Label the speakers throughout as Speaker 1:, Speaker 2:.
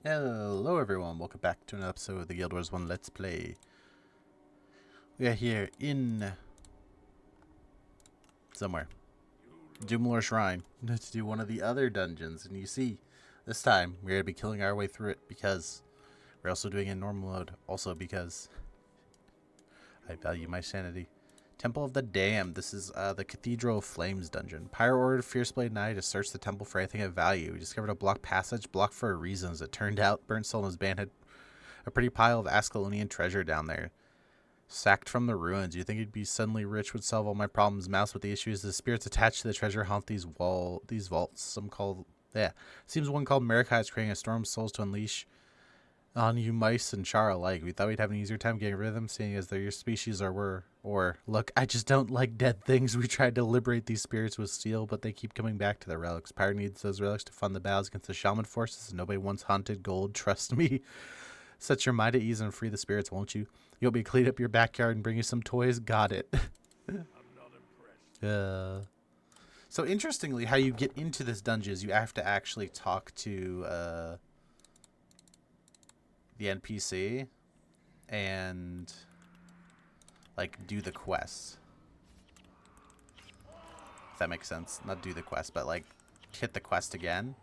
Speaker 1: Hello everyone, welcome back to another episode of the Guild Wars 1 Let's Play. We are here in somewhere. Doomlore Shrine to do one of the other dungeons, and you see, this time we're going to be killing our way through it because we're also doing it in normal mode, also because I value my sanity. Temple of the Damned. This is the Cathedral of Flames dungeon. Pyro ordered Fierceblade Knight to search the temple for anything of value. We discovered a blocked passage, blocked for a reason. As it turned out, Burnt Soul and his band had a pretty pile of Ascalonian treasure down there. Sacked from the ruins. You think he'd be suddenly rich would solve all my problems. Mouse, but the issue is the spirits attached to the treasure haunt these vaults. Seems one called Maracai is creating a storm of souls to unleash on you mice and Charr alike. We thought we'd have an easier time getting rid of them, seeing as they're your species or look, I just don't like dead things. We tried to liberate these spirits with steel, but they keep coming back to the relics. Pyre needs those relics to fund the battles against the shaman forces, and nobody wants haunted gold, trust me. Set your mind at ease and free the spirits, won't you? You'll be clean up your backyard and bring you some toys. Got it.
Speaker 2: I'm not impressed.
Speaker 1: So interestingly, how you get into this dungeon is you have to actually talk to the NPC and like do the quest. If that makes sense. Not do the quest, but like hit the quest again.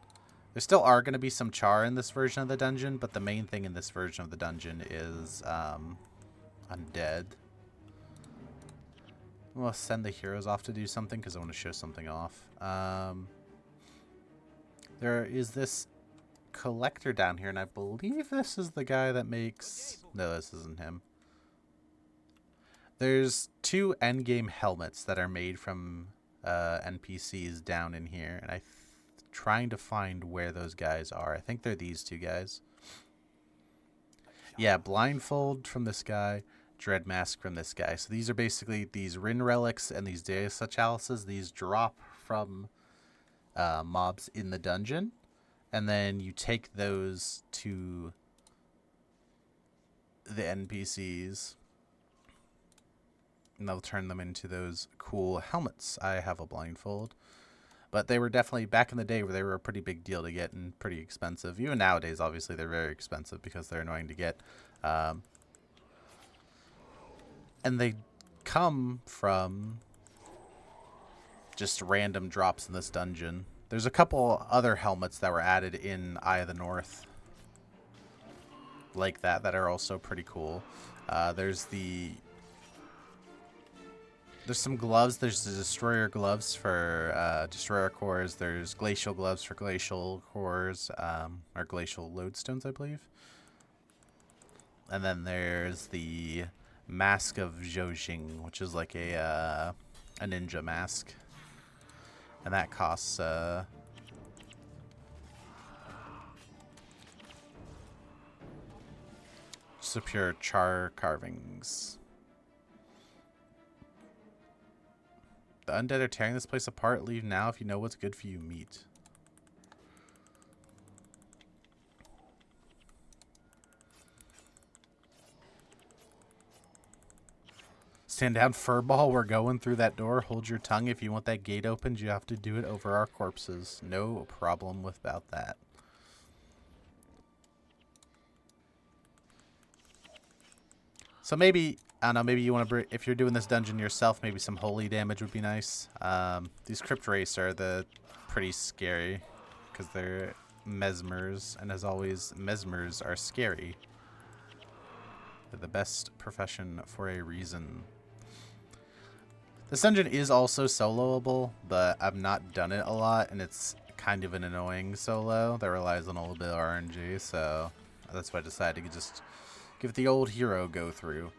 Speaker 1: There still are going to be some Charr in this version of the dungeon, but the main thing in this version of the dungeon is undead. We'll send the heroes off to do something because I want to show something off. There is this collector down here, and I believe this is the guy that makes... No, this isn't him. There's two endgame helmets that are made from NPCs down in here, and I'm trying to find where those guys are. I think they're these two guys. Yeah, blindfold from this guy, dread mask from this guy. So these are basically these Rin relics and these Deus Chalices. These drop from mobs in the dungeon, and then you take those to the NPCs, and they'll turn them into those cool helmets. I have a blindfold, but they were definitely, back in the day, where they were a pretty big deal to get and pretty expensive. Even nowadays, obviously, they're very expensive because they're annoying to get. And they come from just random drops in this dungeon. There's a couple other helmets that were added in Eye of the North like that are also pretty cool. There's some gloves. There's the destroyer gloves for destroyer cores. There's glacial gloves for glacial cores, or glacial lodestones, I believe. And then there's the mask of Zhojing, which is like a ninja mask, and that costs just a pure Charr carvings. The undead are tearing this place apart. Leave now if you know what's good for you. Meat. Stand down, furball. We're going through that door. Hold your tongue. If you want that gate opened, you have to do it over our corpses. No problem without that. So maybe, I don't know, maybe you want to, if you're doing this dungeon yourself, maybe some holy damage would be nice. These Crypt Wraiths are pretty scary because they're mesmers, and as always, mesmers are scary. They're the best profession for a reason. This dungeon is also soloable, but I've not done it a lot, and it's kind of an annoying solo that relies on a little bit of RNG, so that's why I decided to just give it the old hero go through.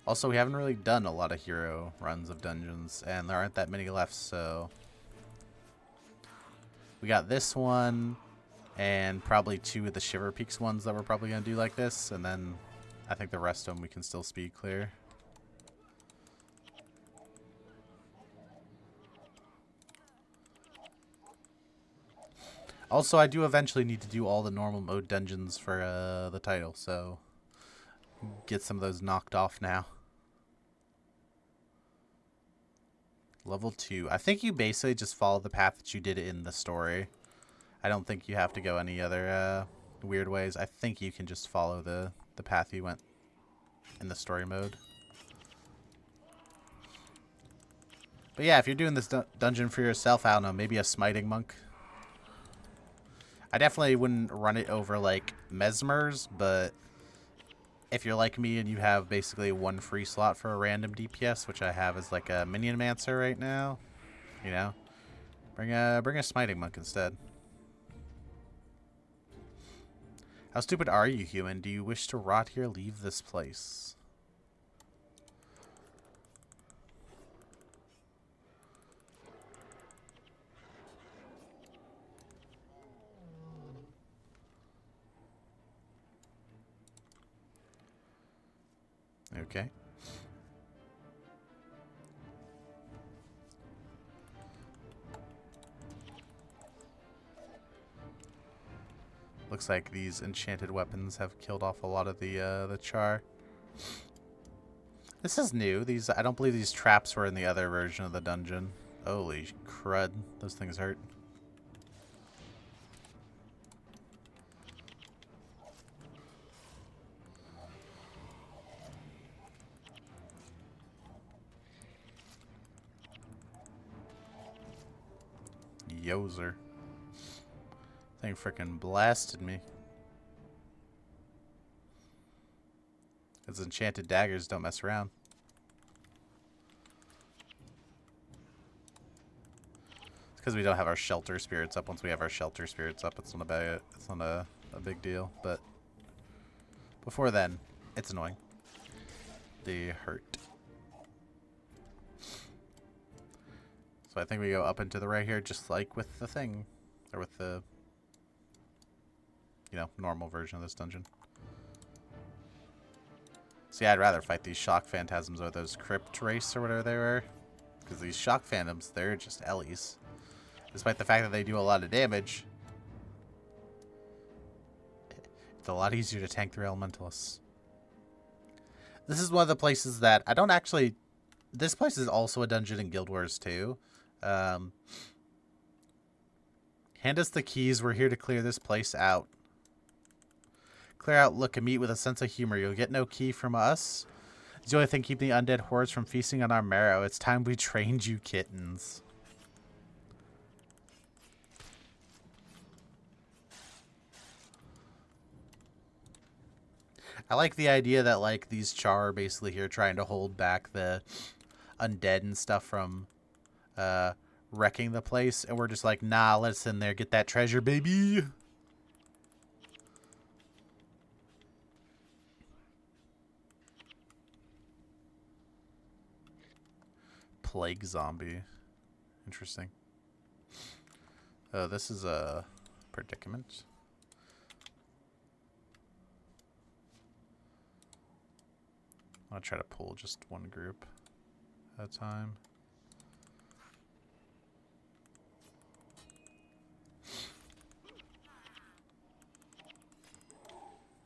Speaker 1: Also, we haven't really done a lot of hero runs of dungeons, and there aren't that many left, so we got this one, and probably two of the Shiver Peaks ones that we're probably going to do like this, and then I think the rest of them we can still speed clear. Also, I do eventually need to do all the normal mode dungeons for the title, so get some of those knocked off now. Level 2. I think you basically just follow the path that you did in the story. I don't think you have to go any other weird ways. I think you can just follow the path you went in the story mode. But yeah, if you're doing this dungeon for yourself, I don't know, maybe a smiting monk. I definitely wouldn't run it over like Mesmers, but if you're like me and you have basically one free slot for a random DPS, which I have as like a minion mancer right now, you know, bring a smiting monk instead. How stupid are you, human? Do you wish to rot here? Leave this place. Okay. Looks like these enchanted weapons have killed off a lot of the Charr. This is new. I don't believe these traps were in the other version of the dungeon. Holy crud. Those things hurt. Yozer. Thing frickin' blasted me. Those enchanted daggers don't mess around. It's because we don't have our shelter spirits up. Once we have our shelter spirits up, it's not a big deal. But before then, it's annoying. They hurt. So I think we go up and to the right here, just like with the thing, or with the, you know, normal version of this dungeon. See, I'd rather fight these shock phantasms or those crypt race or whatever they were. Because these shock phantoms, they're just Ellies. Despite the fact that they do a lot of damage, it's a lot easier to tank through elementalists. This is one of the places that I don't actually... This place is also a dungeon in Guild Wars 2. Hand us the keys. We're here to clear this place out. Clear out, look, and meet with a sense of humor. You'll get no key from us. It's the only thing keeping the undead hordes from feasting on our marrow. It's time we trained you kittens. I like the idea that, like, these Charr are basically here trying to hold back the undead and stuff from wrecking the place. And we're just like, nah, let us in there. Get that treasure, baby. Plague zombie. Interesting. Oh, this is a predicament. I'll try to pull just one group at a time.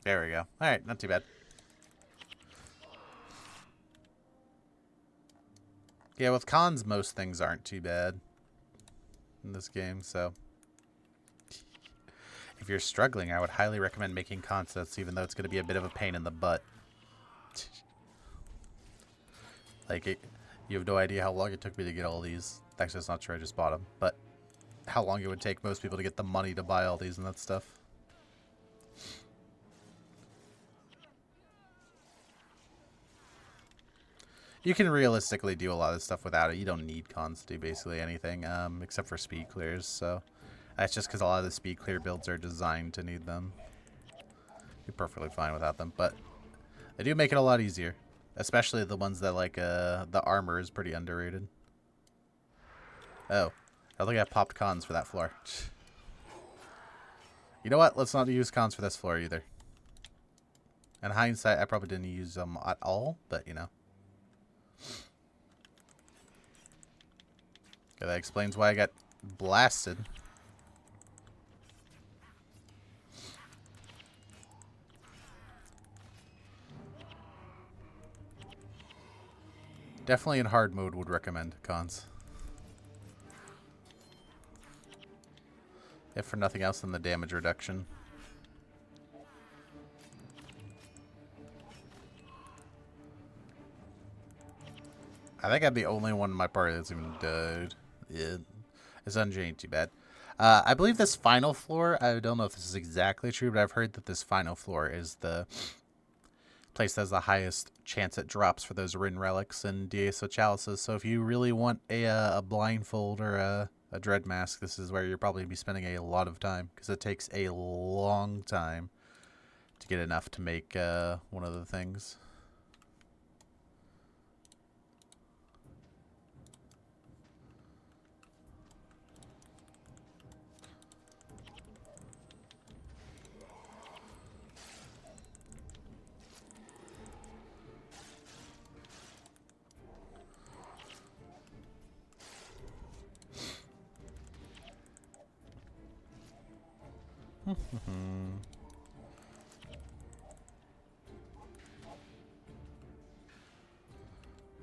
Speaker 1: There we go. Alright, not too bad. Yeah, with cons, most things aren't too bad in this game, so... If you're struggling, I would highly recommend making concepts, even though it's going to be a bit of a pain in the butt. Like, you have no idea how long it took me to get all these. Actually, that's not true, I just bought them. But how long it would take most people to get the money to buy all these and that stuff. You can realistically do a lot of stuff without it. You don't need cons to do basically anything, except for speed clears, so... That's just because a lot of the speed clear builds are designed to need them. You're perfectly fine without them, but they do make it a lot easier. Especially the ones that, like, the armor is pretty underrated. Oh, I don't think I popped cons for that floor. You know what? Let's not use cons for this floor either. In hindsight, I probably didn't use them at all, but, you know. Okay, that explains why I got blasted. Definitely in hard mode would recommend cons. If for nothing else than the damage reduction. I think I'm the only one in my party that's even died. Yeah, it's ain't too bad. I believe this final floor, I don't know if this is exactly true, but I've heard that this final floor is the place that has the highest chance it drops for those Rin relics and Dieso chalices. So if you really want a blindfold or a dread mask, this is where you're probably be spending a lot of time, because it takes a long time to get enough to make one of the things.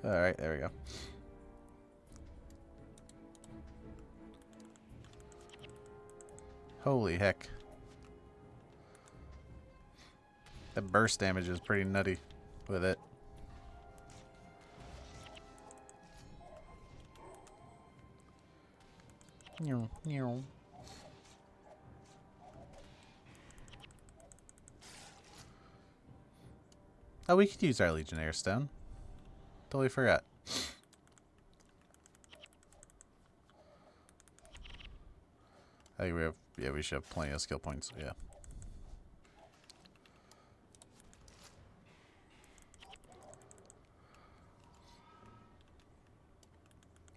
Speaker 1: Alright, there we go. Holy heck. The burst damage is pretty nutty with it. Oh, we could use our Legionnaire Stone. Totally forgot. I think we have, yeah, we should have plenty of skill points, yeah.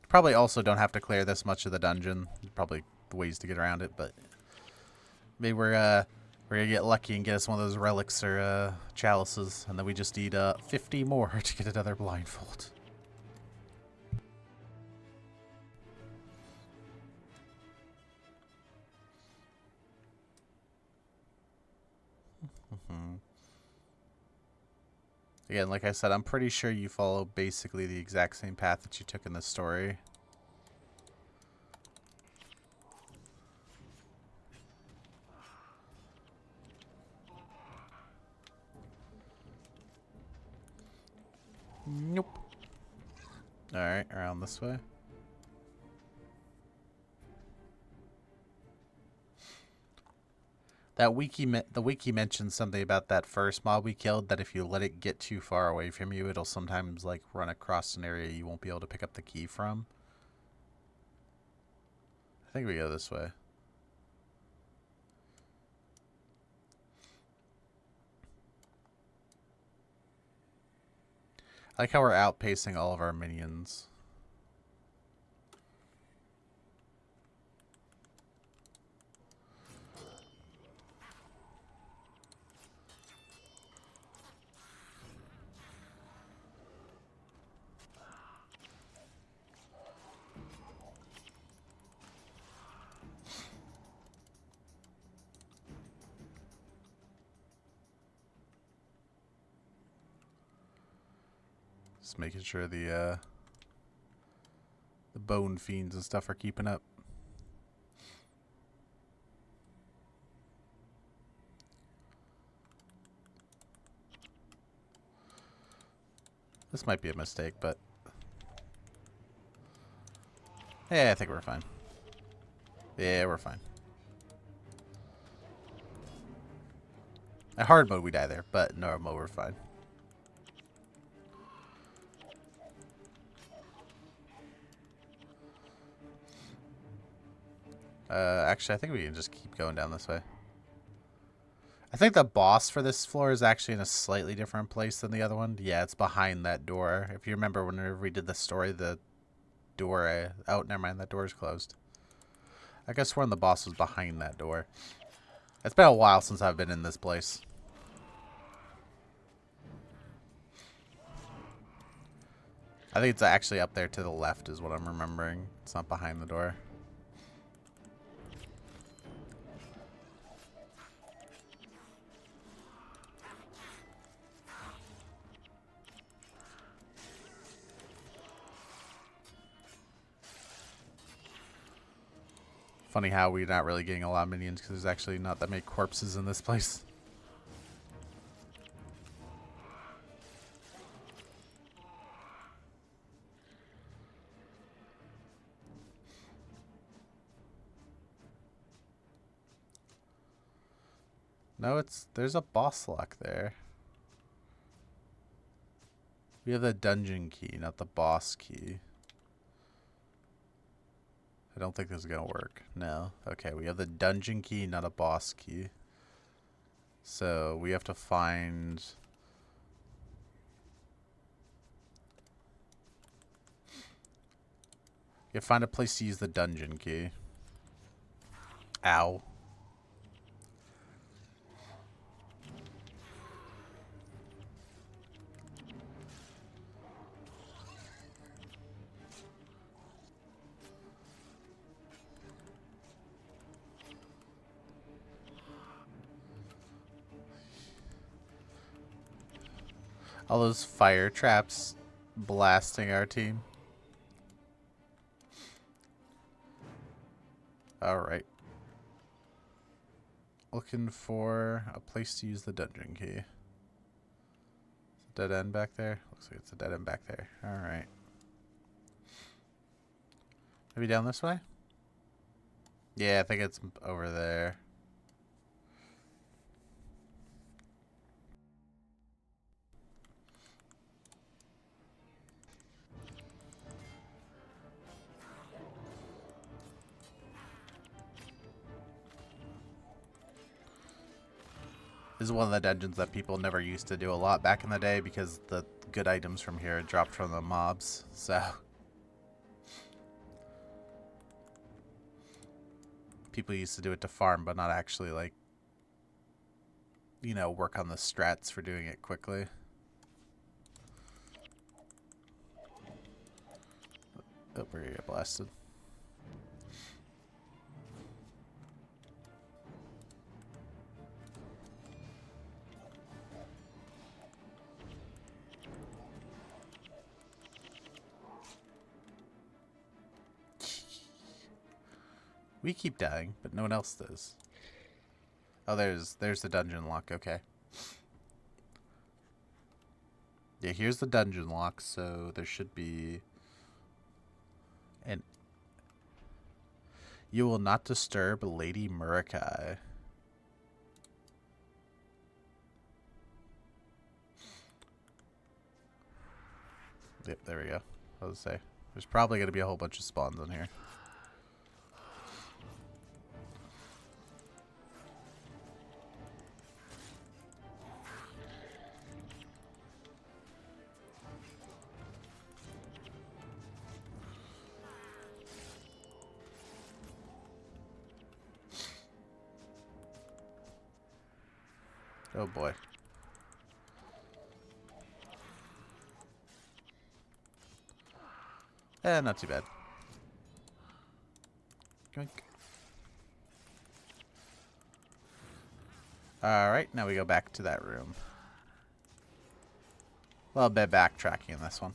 Speaker 1: Probably also don't have to clear this much of the dungeon. Probably ways to get around it, but maybe we're gonna get lucky and get us one of those relics or chalices, and then we just need 50 more to get another blindfold. Again, like I said, I'm pretty sure you follow basically the exact same path that you took in the story. Nope. Alright, around this way. That the wiki mentions something about that first mob we killed, that if you let it get too far away from you, it'll sometimes like run across an area you won't be able to pick up the key from. I think we go this way. I like how we're outpacing all of our minions. Just making sure the bone fiends and stuff are keeping up. This might be a mistake, but yeah, I think we're fine. Yeah, we're fine. At hard mode we die there, but normal we're fine. Actually, I think we can just keep going down this way. I think the boss for this floor is actually in a slightly different place than the other one. Yeah, it's behind that door. If you remember, whenever we did the story, the door... oh, never mind. That door is closed. I guess when the boss was behind that door. It's been a while since I've been in this place. I think it's actually up there to the left is what I'm remembering. It's not behind the door. Funny how we're not really getting a lot of minions because there's actually not that many corpses in this place. No, there's a boss lock there. We have the dungeon key, not the boss key. I don't think this is gonna work. No. Okay, we have the dungeon key, not a boss key. So we have to find... You have to find a place to use the dungeon key. Ow. All those fire traps blasting our team. Alright. Looking for a place to use the dungeon key. Is it a dead end back there? Looks like it's a dead end back there. Alright. Maybe down this way? Yeah, I think it's over there. This is one of the dungeons that people never used to do a lot back in the day because the good items from here dropped from the mobs, so... People used to do it to farm, but not actually, like, you know, work on the strats for doing it quickly. Oh, we're gonna get blasted. We keep dying, but no one else does. Oh, there's the dungeon lock. Okay. Yeah, here's the dungeon lock, so there should be an... You will not disturb Lady Murikai. Yep, there we go. I was gonna say, there's probably going to be a whole bunch of spawns in here. Oh boy. Not too bad. Alright, now we go back to that room. A little bit backtracking in this one.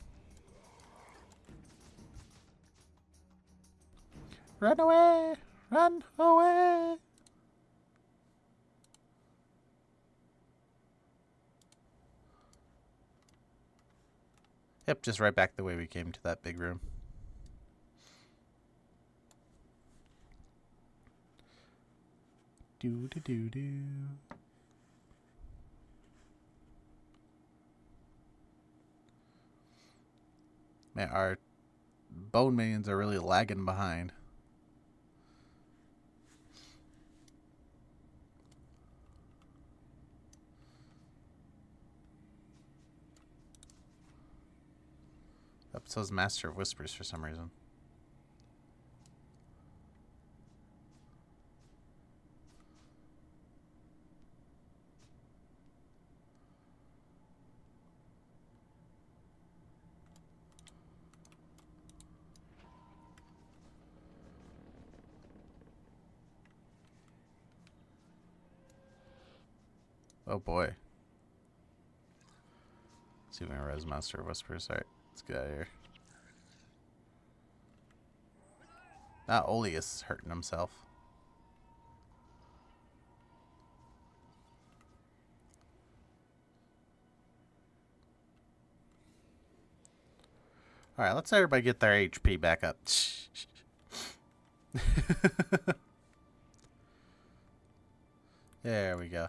Speaker 1: Run away! Run away! Yep, just right back the way we came to that big room. Do. Man, our bone minions are really lagging behind. So's Master of Whispers for some reason. Oh boy. Let's see if we can res Master of Whispers. Alright, let's get out of here. Not Oli is hurting himself. Alright, let's everybody get their HP back up. There we go.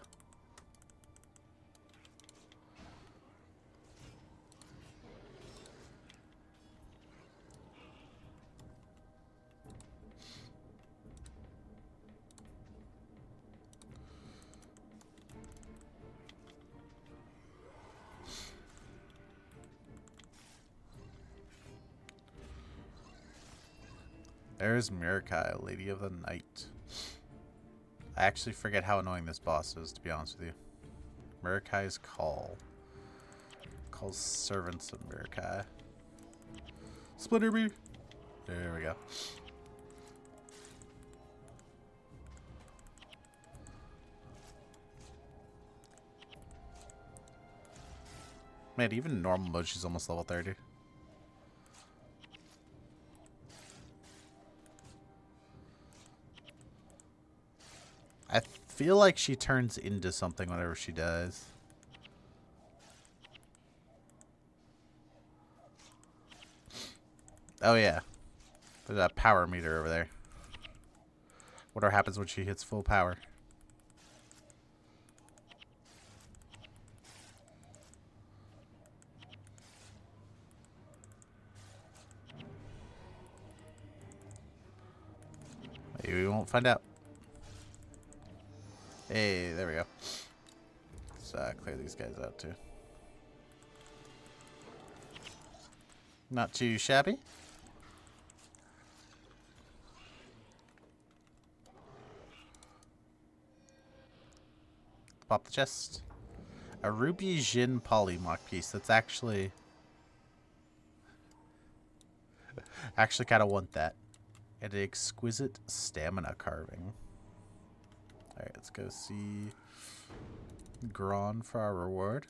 Speaker 1: There's Mirakai, Lady of the Night. I actually forget how annoying this boss is, to be honest with you. Mirakai's Call. Calls servants of Mirakai. Splinter me! There we go. Man, even in normal mode, she's almost level 30. I feel like she turns into something whenever she dies. Oh yeah. There's a power meter over there. Whatever happens when she hits full power. Maybe we won't find out. Hey, there we go. Let's clear these guys out too. Not too shabby. Pop the chest. A ruby Jin polymorph piece. That's actually kind of want that. And an exquisite stamina carving. Alright, let's go see Gron for our reward.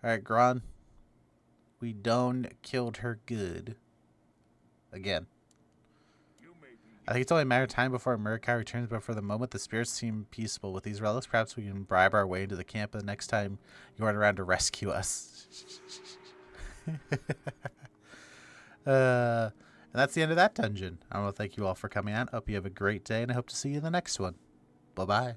Speaker 1: Alright, Gron. We done killed her good. Again. I think it's only a matter of time before Mirakai returns, but for the moment the spirits seem peaceful. With these relics, perhaps we can bribe our way into the camp the next time you run around to rescue us. And that's the end of that dungeon. I want to thank you all for coming out. Hope you have a great day, and I hope to see you in the next one. Bye-bye.